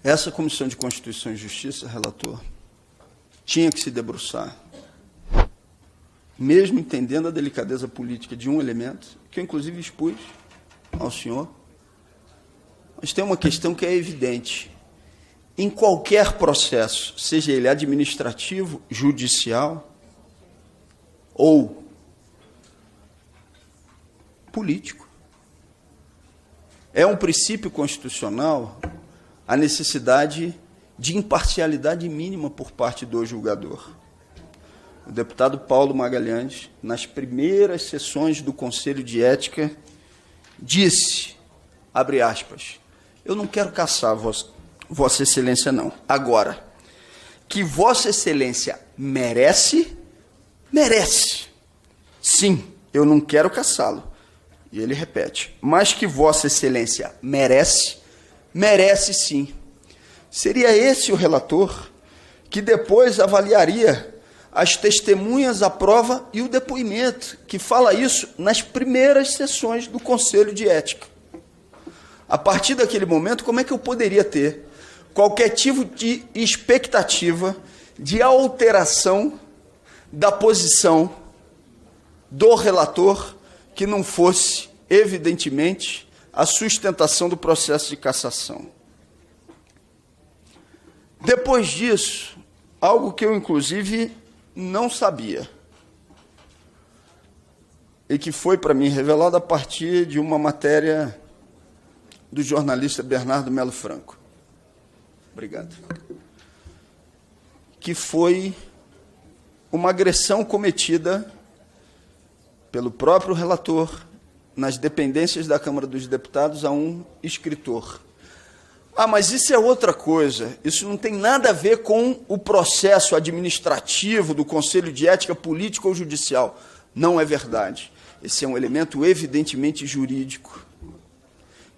Essa Comissão de Constituição e Justiça, relator, tinha que se debruçar, mesmo entendendo a delicadeza política de um elemento, que eu inclusive expus ao senhor, mas tem uma questão que é evidente. Em qualquer processo, seja ele administrativo, judicial ou político, é um princípio constitucional a necessidade de imparcialidade mínima por parte do julgador. O deputado Paulo Magalhães, nas primeiras sessões do Conselho de Ética, disse, abre aspas, eu não quero caçar Vossa Excelência, não. Agora, que Vossa Excelência merece, merece. Sim, eu não quero caçá-lo. E ele repete, mas que Vossa Excelência merece, merece sim. Seria esse o relator que depois avaliaria as testemunhas, a prova e o depoimento, que fala isso nas primeiras sessões do Conselho de Ética. A partir daquele momento, como é que eu poderia ter qualquer tipo de expectativa de alteração da posição do relator que não fosse, evidentemente, a sustentação do processo de cassação? Depois disso, algo que eu, inclusive, não sabia, e que foi para mim revelado a partir de uma matéria do jornalista Bernardo Melo Franco. Obrigado. Que foi uma agressão cometida pelo próprio relator nas dependências da Câmara dos Deputados a um escritor. Ah, mas isso é outra coisa, isso não tem nada a ver com o processo administrativo do Conselho de Ética político ou judicial. Não é verdade. Esse é um elemento evidentemente jurídico.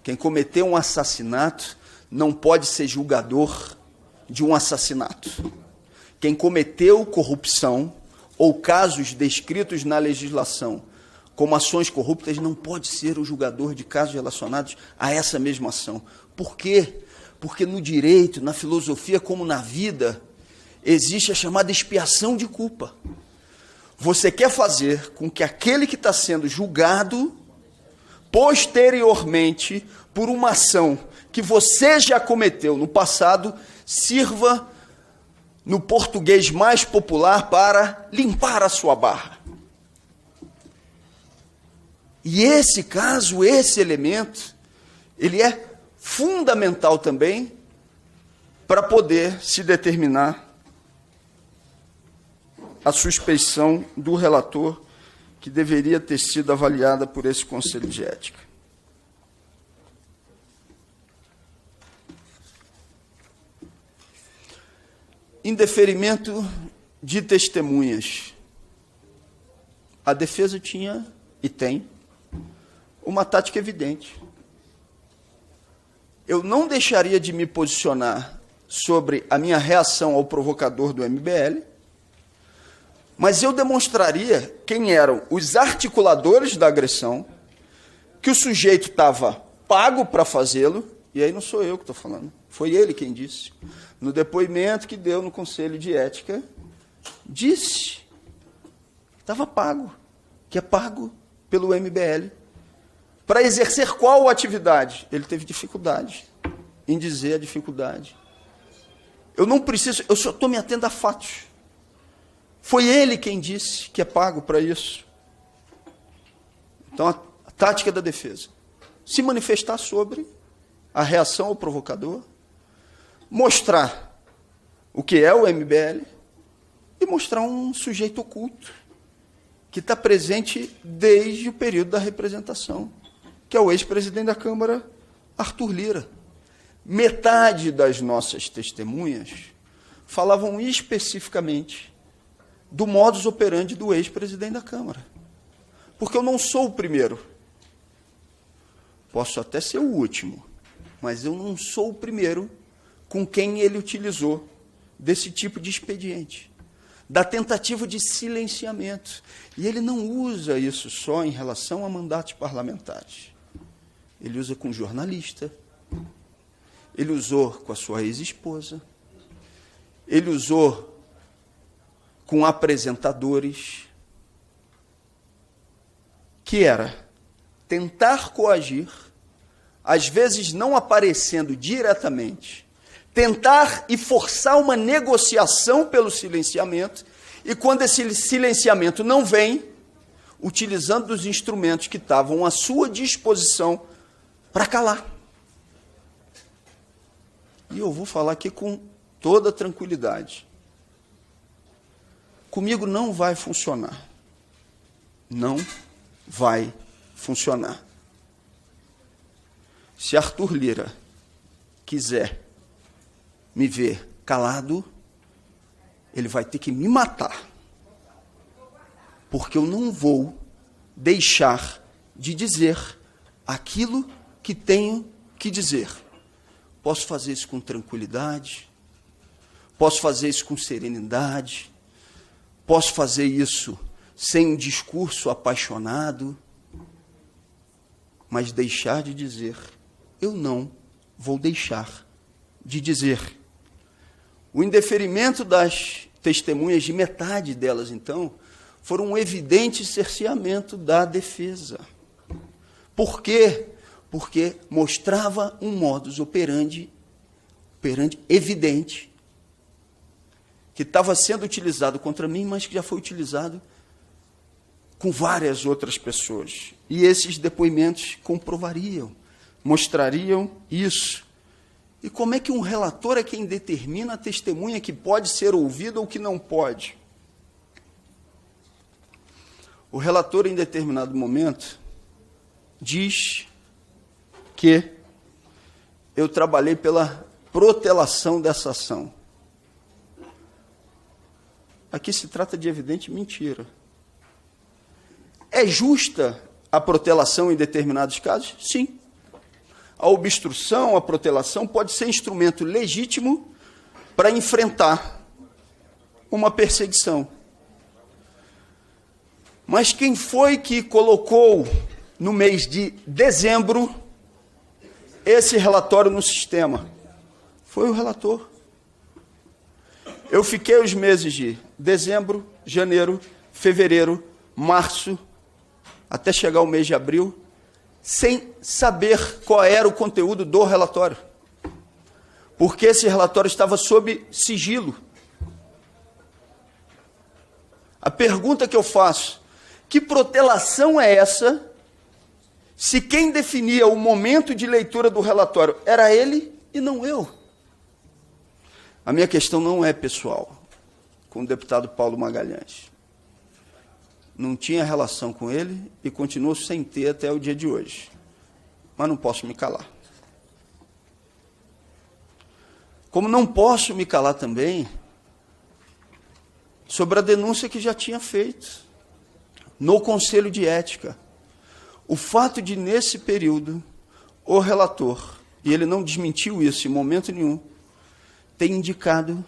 Quem cometeu um assassinato não pode ser julgador de um assassinato. Quem cometeu corrupção ou casos descritos na legislação como ações corruptas não pode ser o julgador de casos relacionados a essa mesma ação. Por quê? Porque no direito, na filosofia, como na vida, existe a chamada expiação de culpa. Você quer fazer com que aquele que está sendo julgado posteriormente por uma ação que você já cometeu no passado, sirva, no português mais popular, para limpar a sua barra. E esse caso, esse elemento, ele é fundamental também para poder se determinar a suspeição do relator que deveria ter sido avaliada por esse Conselho de Ética. Em deferimento de testemunhas, a defesa tinha e tem uma tática evidente. Eu não deixaria de me posicionar sobre a minha reação ao provocador do MBL, mas eu demonstraria quem eram os articuladores da agressão, que o sujeito estava pago para fazê-lo, e aí não sou eu que estou falando, foi ele quem disse. No depoimento que deu no Conselho de Ética, disse que estava pago, que é pago pelo MBL. Para exercer qual atividade? Ele teve dificuldade em dizer a dificuldade. Eu não preciso, eu só estou me atendo a fatos. Foi ele quem disse que é pago para isso. Então, a tática da defesa: se manifestar sobre a reação ao provocador, mostrar o que é o MBL e mostrar um sujeito oculto que está presente desde o período da representação, que é o ex-presidente da Câmara, Arthur Lira. Metade das nossas testemunhas falavam especificamente do modus operandi do ex-presidente da Câmara. Porque eu não sou o primeiro. Posso até ser o último, mas eu não sou o primeiro com quem ele utilizou desse tipo de expediente, da tentativa de silenciamento. E ele não usa isso só em relação a mandatos parlamentares. Ele usa com jornalista, ele usou com a sua ex-esposa, ele usou com apresentadores, que era tentar coagir, às vezes não aparecendo diretamente, tentar e forçar uma negociação pelo silenciamento, e quando esse silenciamento não vem, utilizando os instrumentos que estavam à sua disposição para calar. E eu vou falar aqui com toda tranquilidade. Comigo não vai funcionar. Não vai funcionar. Se Arthur Lira quiser me ver calado, ele vai ter que me matar. Porque eu não vou deixar de dizer aquilo que tenho que dizer. Posso fazer isso com tranquilidade, posso fazer isso com serenidade, posso fazer isso sem um discurso apaixonado, mas deixar de dizer, eu não vou deixar de dizer. O indeferimento das testemunhas, de metade delas, então, foram um evidente cerceamento da defesa. Por quê? Porque mostrava um modus operandi evidente, que estava sendo utilizado contra mim, mas que já foi utilizado com várias outras pessoas. E esses depoimentos comprovariam, mostrariam isso. E como é que um relator é quem determina a testemunha que pode ser ouvida ou que não pode? O relator, em determinado momento, diz que eu trabalhei pela protelação dessa ação. Aqui se trata de evidente mentira. É justa a protelação em determinados casos? Sim. A obstrução, a protelação pode ser instrumento legítimo para enfrentar uma perseguição. Mas quem foi que colocou, no mês de dezembro, esse relatório no sistema? Foi o relator. Eu fiquei os meses de dezembro, janeiro, fevereiro, março, até chegar o mês de abril, sem saber qual era o conteúdo do relatório. Porque esse relatório estava sob sigilo. A pergunta que eu faço, que protelação é essa, se quem definia o momento de leitura do relatório era ele e não eu? A minha questão não é pessoal com o deputado Paulo Magalhães. Não tinha relação com ele e continuo sem ter até o dia de hoje. Mas não posso me calar. Como não posso me calar também sobre a denúncia que já tinha feito no Conselho de Ética. O fato de, nesse período, o relator, e ele não desmentiu isso em momento nenhum, ter indicado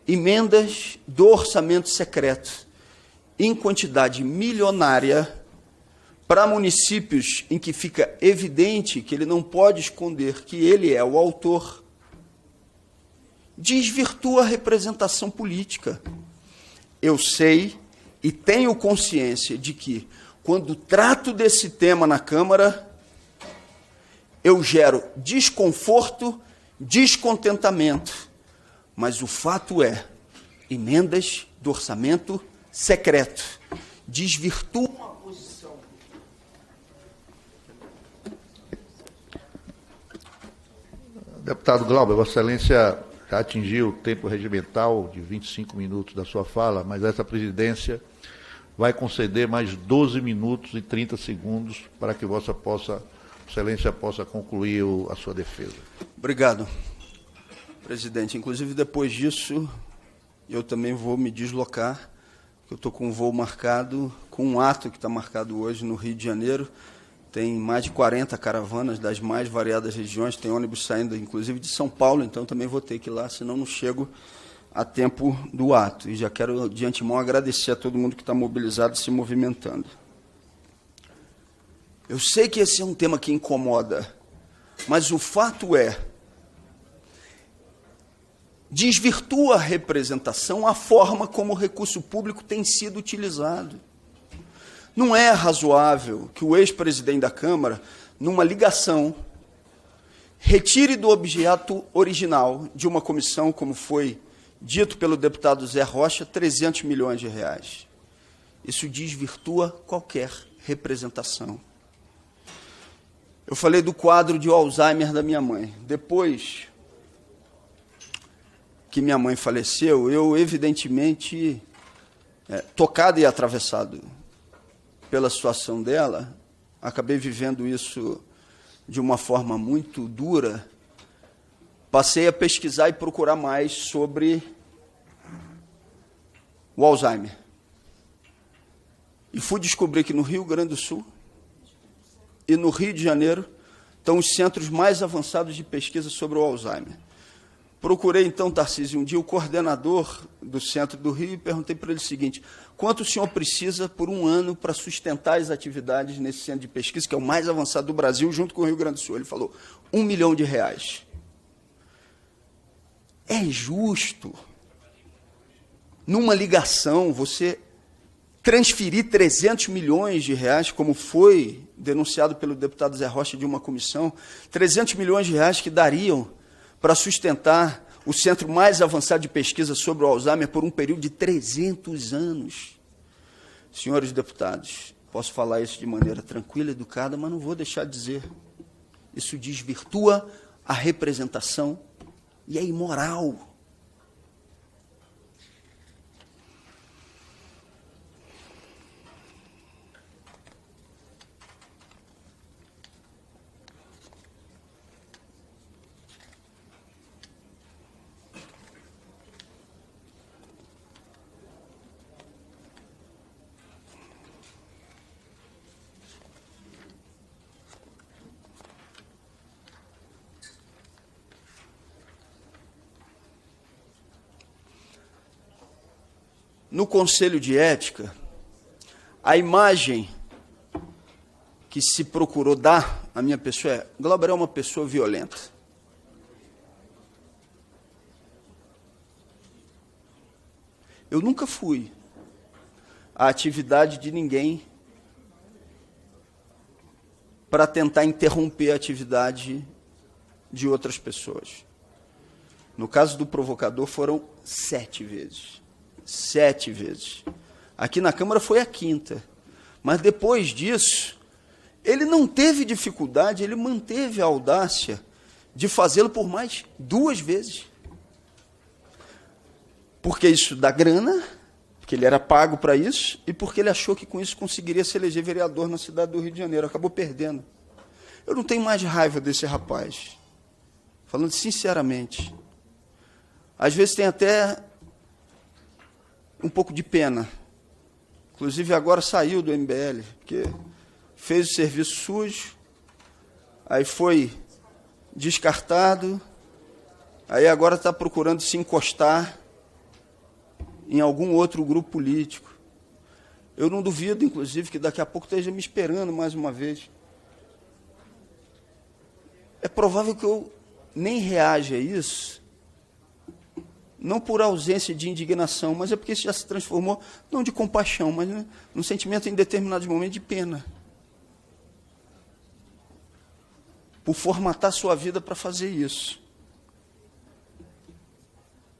emendas do orçamento secreto em quantidade milionária para municípios em que fica evidente que ele não pode esconder que ele é o autor, desvirtua a representação política. Eu sei e tenho consciência de que, quando trato desse tema na Câmara, eu gero desconforto, descontentamento. Mas o fato é, emendas do orçamento secreto desvirtuam a posição. Deputado Glauber, Vossa Excelência já atingiu o tempo regimental de 25 minutos da sua fala, mas essa presidência vai conceder mais 12 minutos e 30 segundos para que Vossa Excelência possa concluir a sua defesa. Obrigado, presidente. Inclusive, depois disso, eu também vou me deslocar, porque eu estou com um voo marcado, com um ato que está marcado hoje no Rio de Janeiro. Tem mais de 40 caravanas das mais variadas regiões, tem ônibus saindo, inclusive, de São Paulo, então também vou ter que ir lá, senão não chego a tempo do ato. E já quero, de antemão, agradecer a todo mundo que está mobilizado e se movimentando. Eu sei que esse é um tema que incomoda, mas o fato é desvirtua a representação, a forma como o recurso público tem sido utilizado. Não é razoável que o ex-presidente da Câmara, numa ligação, retire do objeto original de uma comissão, como foi dito pelo deputado Zé Rocha, 300 milhões de reais. Isso desvirtua qualquer representação. Eu falei do quadro de Alzheimer da minha mãe. Depois que minha mãe faleceu, eu, evidentemente, tocado e atravessado pela situação dela, acabei vivendo isso de uma forma muito dura, passei a pesquisar e procurar mais sobre o Alzheimer. E fui descobrir que no Rio Grande do Sul e no Rio de Janeiro estão os centros mais avançados de pesquisa sobre o Alzheimer. Procurei, então, Tarcísio, um dia o coordenador do centro do Rio e perguntei para ele o seguinte: quanto o senhor precisa por um ano para sustentar as atividades nesse centro de pesquisa, que é o mais avançado do Brasil, junto com o Rio Grande do Sul? Ele falou, R$1 milhão. É justo, numa ligação, você transferir 300 milhões de reais, como foi denunciado pelo deputado Zé Rocha de uma comissão, 300 milhões de reais que dariam para sustentar o centro mais avançado de pesquisa sobre o Alzheimer por um período de 300 anos. Senhores deputados, posso falar isso de maneira tranquila, educada, mas não vou deixar de dizer. Isso desvirtua a representação e é imoral. No Conselho de Ética, a imagem que se procurou dar à minha pessoa é: Glauber é uma pessoa violenta. Eu nunca fui à atividade de ninguém para tentar interromper a atividade de outras pessoas. No caso do provocador, foram 7 vezes. 7 vezes. Aqui na Câmara foi a 5ª. Mas depois disso, ele não teve dificuldade, ele manteve a audácia de fazê-lo por mais 2 vezes. Porque isso dá grana, porque ele era pago para isso, e porque ele achou que com isso conseguiria se eleger vereador na cidade do Rio de Janeiro. Acabou perdendo. Eu não tenho mais raiva desse rapaz. Falando sinceramente. Às vezes tem até um pouco de pena. Inclusive, agora saiu do MBL, porque fez o serviço sujo, aí foi descartado, aí agora está procurando se encostar em algum outro grupo político. Eu não duvido, inclusive, que daqui a pouco esteja me esperando mais uma vez. É provável que eu nem reaja a isso, não por ausência de indignação, mas é porque isso já se transformou, não de compaixão, mas num sentimento em determinados momentos de pena. Por formatar sua vida para fazer isso.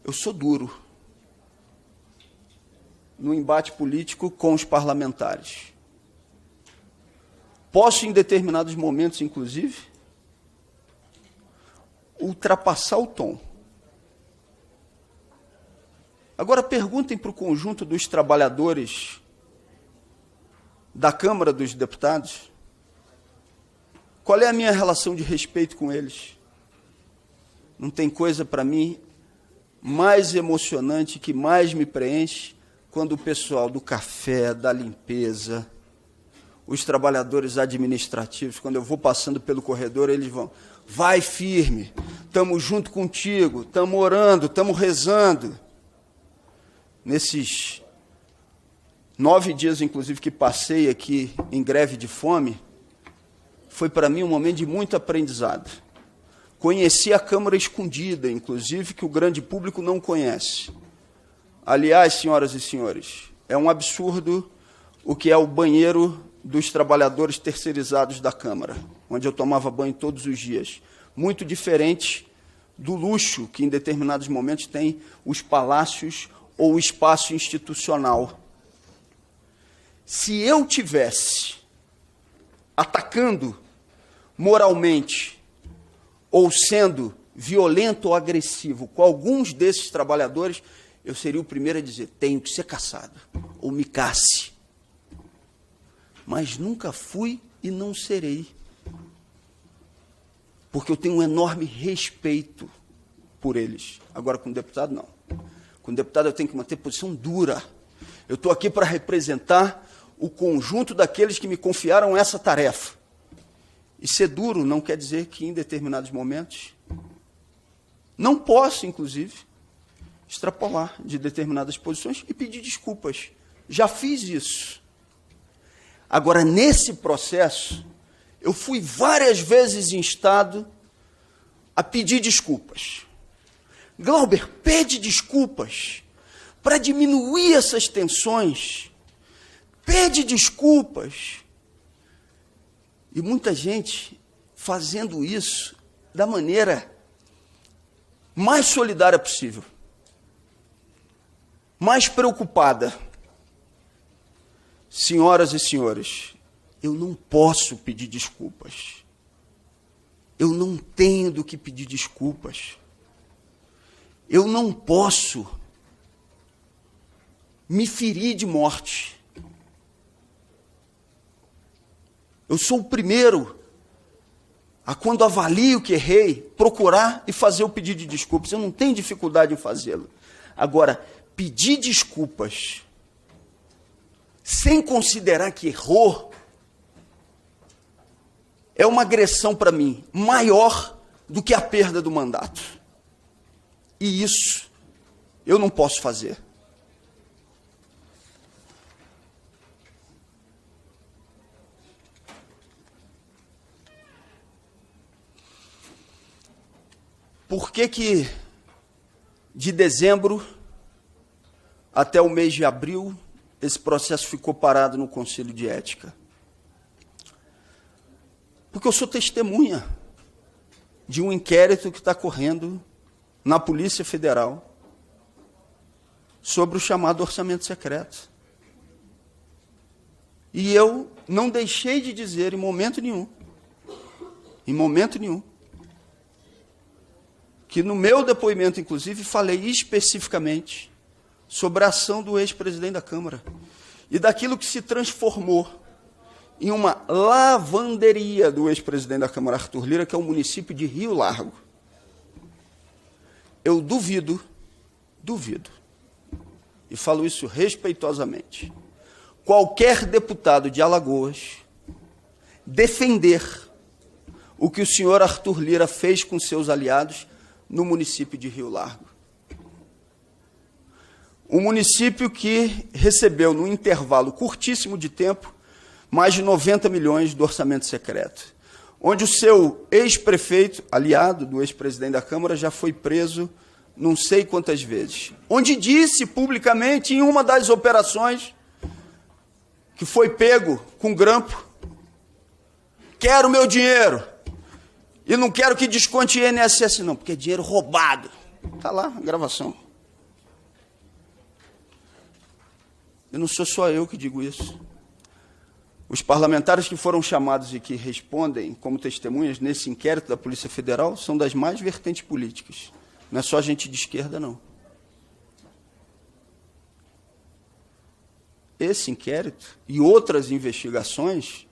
Eu sou duro no embate político com os parlamentares. Posso, em determinados momentos, inclusive, ultrapassar o tom. Agora perguntem para o conjunto dos trabalhadores da Câmara dos Deputados qual é a minha relação de respeito com eles. Não tem coisa para mim mais emocionante, que mais me preenche, quando o pessoal do café, da limpeza, os trabalhadores administrativos, quando eu vou passando pelo corredor, eles vão: vai firme, estamos junto contigo, estamos orando, estamos rezando. Nesses 9 dias, inclusive, que passei aqui em greve de fome, foi para mim um momento de muito aprendizado. Conheci a Câmara escondida, inclusive, que o grande público não conhece. Aliás, senhoras e senhores, é um absurdo o que é o banheiro dos trabalhadores terceirizados da Câmara, onde eu tomava banho todos os dias. Muito diferente do luxo que, em determinados momentos, tem os palácios ou o espaço institucional. Se eu tivesse atacando moralmente ou sendo violento ou agressivo com alguns desses trabalhadores, eu seria o primeiro a dizer, tenho que ser caçado, ou me casse. Mas nunca fui e não serei. Porque eu tenho um enorme respeito por eles. Agora, com o deputado, não. Com o deputado, eu tenho que manter posição dura. Eu estou aqui para representar o conjunto daqueles que me confiaram essa tarefa. E ser duro não quer dizer que, em determinados momentos, não posso, inclusive, extrapolar de determinadas posições e pedir desculpas. Já fiz isso. Agora, nesse processo, eu fui várias vezes instado a pedir desculpas. Glauber, pede desculpas para diminuir essas tensões. Pede desculpas. E muita gente fazendo isso da maneira mais solidária possível, mais preocupada. Senhoras e senhores, eu não posso pedir desculpas. Eu não tenho do que pedir desculpas. Eu não posso me ferir de morte. Eu sou o primeiro a, quando avalio que errei, procurar e fazer o pedido de desculpas. Eu não tenho dificuldade em fazê-lo. Agora, pedir desculpas sem considerar que errou é uma agressão para mim maior do que a perda do mandato. E isso eu não posso fazer. Por que de dezembro até o mês de abril esse processo ficou parado no Conselho de Ética? Porque eu sou testemunha de um inquérito que está correndo na Polícia Federal sobre o chamado orçamento secreto. E eu não deixei de dizer em momento nenhum, que no meu depoimento, inclusive, falei especificamente sobre a ação do ex-presidente da Câmara e daquilo que se transformou em uma lavanderia do ex-presidente da Câmara, Arthur Lira, que é o município de Rio Largo. Eu duvido, e falo isso respeitosamente, qualquer deputado de Alagoas defender o que o senhor Arthur Lira fez com seus aliados no município de Rio Largo. Um município que recebeu, num intervalo curtíssimo de tempo, mais de 90 milhões do orçamento secreto, onde o seu ex-prefeito, aliado do ex-presidente da Câmara, já foi preso não sei quantas vezes, onde disse publicamente em uma das operações que foi pego com grampo, quero meu dinheiro, e não quero que desconte INSS não, porque é dinheiro roubado. Está lá a gravação. E não sou só eu que digo isso. Os parlamentares que foram chamados e que respondem como testemunhas nesse inquérito da Polícia Federal são das mais vertentes políticas. Não é só gente de esquerda, não. Esse inquérito e outras investigações,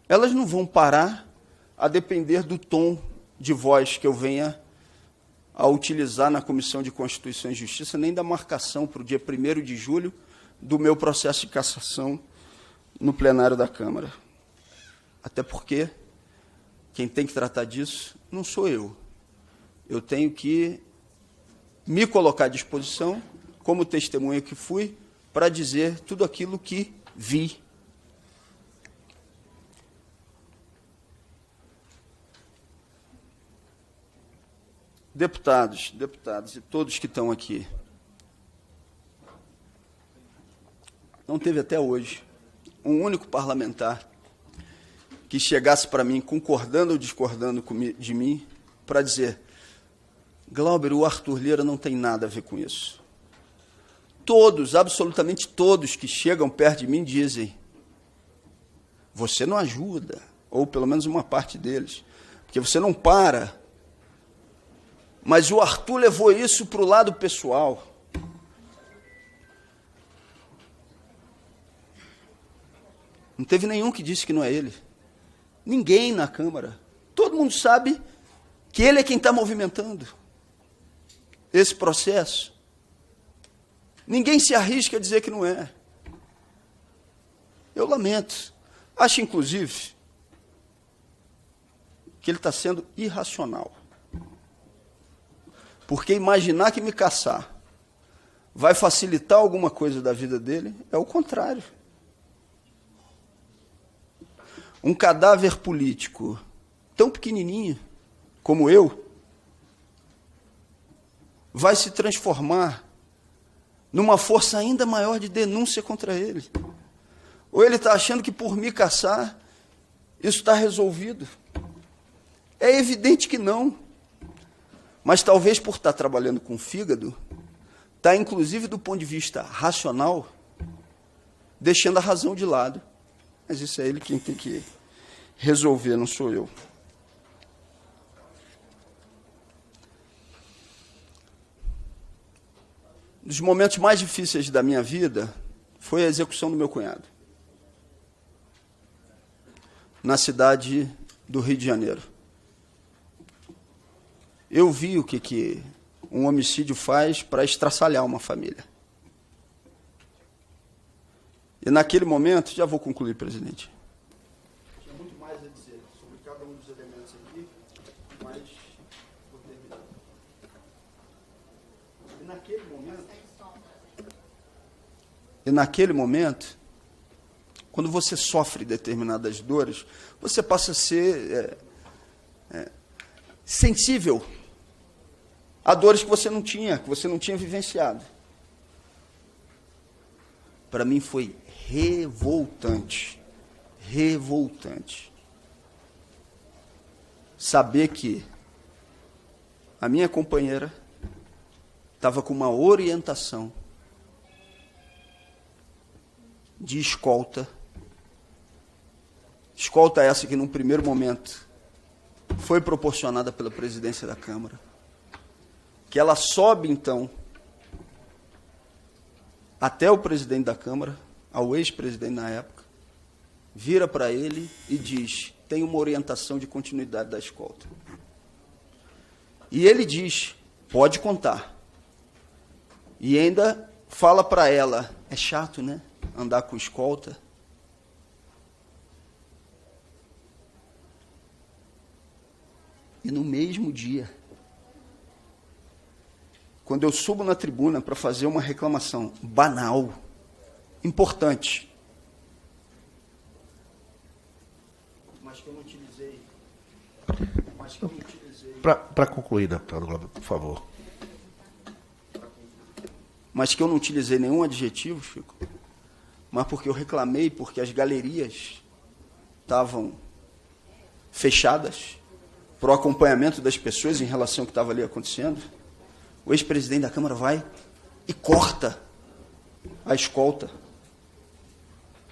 elas não vão parar a depender do tom de voz que eu venha a utilizar na Comissão de Constituição e Justiça, nem da marcação para o dia 1º de julho do meu processo de cassação no plenário da Câmara. Até porque quem tem que tratar disso não sou eu. Eu tenho que me colocar à disposição, como testemunha que fui, para dizer tudo aquilo que vi. deputados e todos que estão aqui, não teve até hoje um único parlamentar que chegasse para mim, concordando ou discordando de mim, para dizer: Glauber, o Arthur Lira não tem nada a ver com isso. Todos, absolutamente todos que chegam perto de mim dizem: você não ajuda, ou pelo menos uma parte deles, porque você não para. Mas o Arthur levou isso para o lado pessoal. Não teve nenhum que disse que não é ele. Ninguém na Câmara. Todo mundo sabe que ele é quem está movimentando esse processo. Ninguém se arrisca a dizer que não é. Eu lamento. Acho, inclusive, que ele está sendo irracional. Porque imaginar que me caçar vai facilitar alguma coisa da vida dele é o contrário. Um cadáver político tão pequenininho como eu vai se transformar numa força ainda maior de denúncia contra ele. Ou ele está achando que por me caçar isso está resolvido? É evidente que não. Mas talvez por estar trabalhando com o fígado, está inclusive do ponto de vista racional, deixando a razão de lado. Mas isso é ele quem tem que resolver, não sou eu. Um dos momentos mais difíceis da minha vida foi a execução do meu cunhado, na cidade do Rio de Janeiro. Eu vi o que um homicídio faz para estraçalhar uma família. E naquele momento, já vou concluir, presidente. Tinha muito mais a dizer sobre cada um dos elementos aqui, mas vou terminar. E naquele momento, quando você sofre determinadas dores, você passa a ser sensível a dores que você não tinha vivenciado. Para mim foi revoltante saber que a minha companheira estava com uma orientação de escolta essa que, num primeiro momento, foi proporcionada pela presidência da Câmara, que ela sobe, então, até o presidente da Câmara, ao ex-presidente na época, vira para ele e diz: tem uma orientação de continuidade da escolta. E ele diz: pode contar. E ainda fala para ela: é chato, né, andar com escolta? E no mesmo dia, quando eu subo na tribuna para fazer uma reclamação banal, importante, mas que eu não utilizei. Para concluir, deputado Glauber, por favor. Mas que eu não utilizei nenhum adjetivo, Chico, mas porque eu reclamei, porque as galerias estavam fechadas para o acompanhamento das pessoas em relação ao que estava ali acontecendo. O ex-presidente da Câmara vai e corta a escolta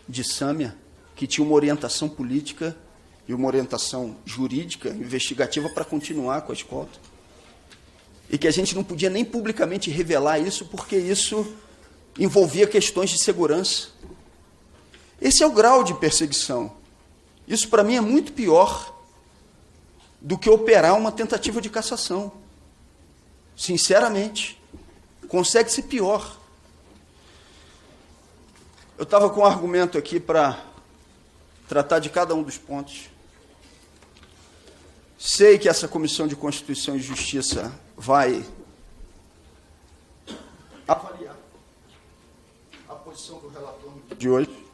de Sâmia, que tinha uma orientação política e uma orientação jurídica, investigativa, para continuar com a escolta. E que a gente não podia nem publicamente revelar isso, porque isso envolvia questões de segurança. Esse é o grau de perseguição. Isso, para mim, é muito pior do que operar uma tentativa de cassação. Sinceramente, consegue ser pior. Eu estava com um argumento aqui para tratar de cada um dos pontos. Sei que essa Comissão de Constituição e Justiça vai avaliar a posição do relator de hoje.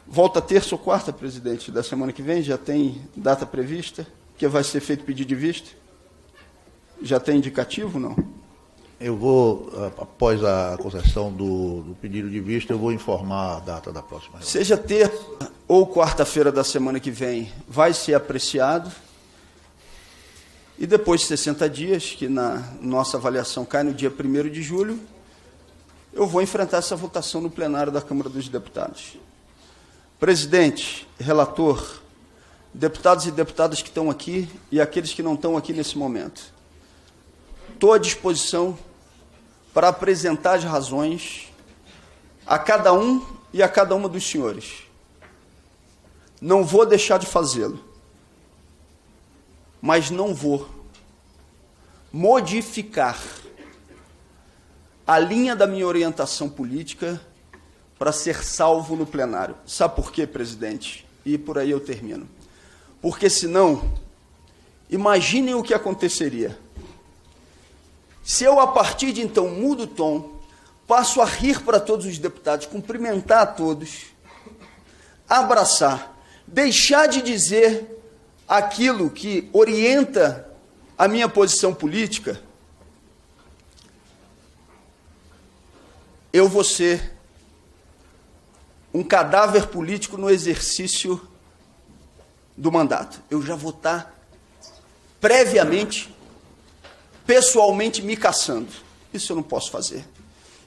Volta terça ou quarta, presidente, da semana que vem, já tem data prevista, que vai ser feito pedido de vista. Já tem indicativo, não? Eu vou, após a concessão do pedido de vista, eu vou informar a data da próxima reunião. Seja terça ou quarta-feira da semana que vem, vai ser apreciado. E depois de 60 dias, que na nossa avaliação cai no dia 1º de julho, eu vou enfrentar essa votação no plenário da Câmara dos Deputados. Presidente, relator, deputados e deputadas que estão aqui e aqueles que não estão aqui nesse momento, estou à disposição para apresentar as razões a cada um e a cada uma dos senhores. Não vou deixar de fazê-lo, mas não vou modificar a linha da minha orientação política para ser salvo no plenário. Sabe por quê, presidente? E por aí eu termino. Porque senão, imaginem o que aconteceria. Se eu, a partir de então, mudo o tom, passo a rir para todos os deputados, cumprimentar a todos, abraçar, deixar de dizer aquilo que orienta a minha posição política, eu vou ser um cadáver político no exercício do mandato. Eu já vou estar previamente, pessoalmente me caçando. Isso eu não posso fazer.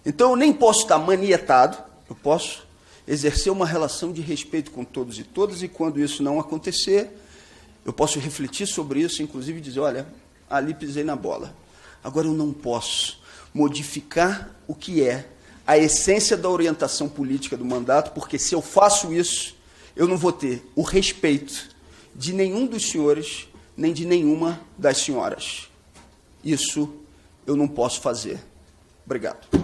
Então eu nem posso estar manietado, eu posso exercer uma relação de respeito com todos e todas, e quando isso não acontecer, eu posso refletir sobre isso, inclusive dizer, olha, ali pisei na bola. Agora eu não posso modificar o que é a essência da orientação política do mandato, porque se eu faço isso, eu não vou ter o respeito de nenhum dos senhores, nem de nenhuma das senhoras. Isso eu não posso fazer. Obrigado.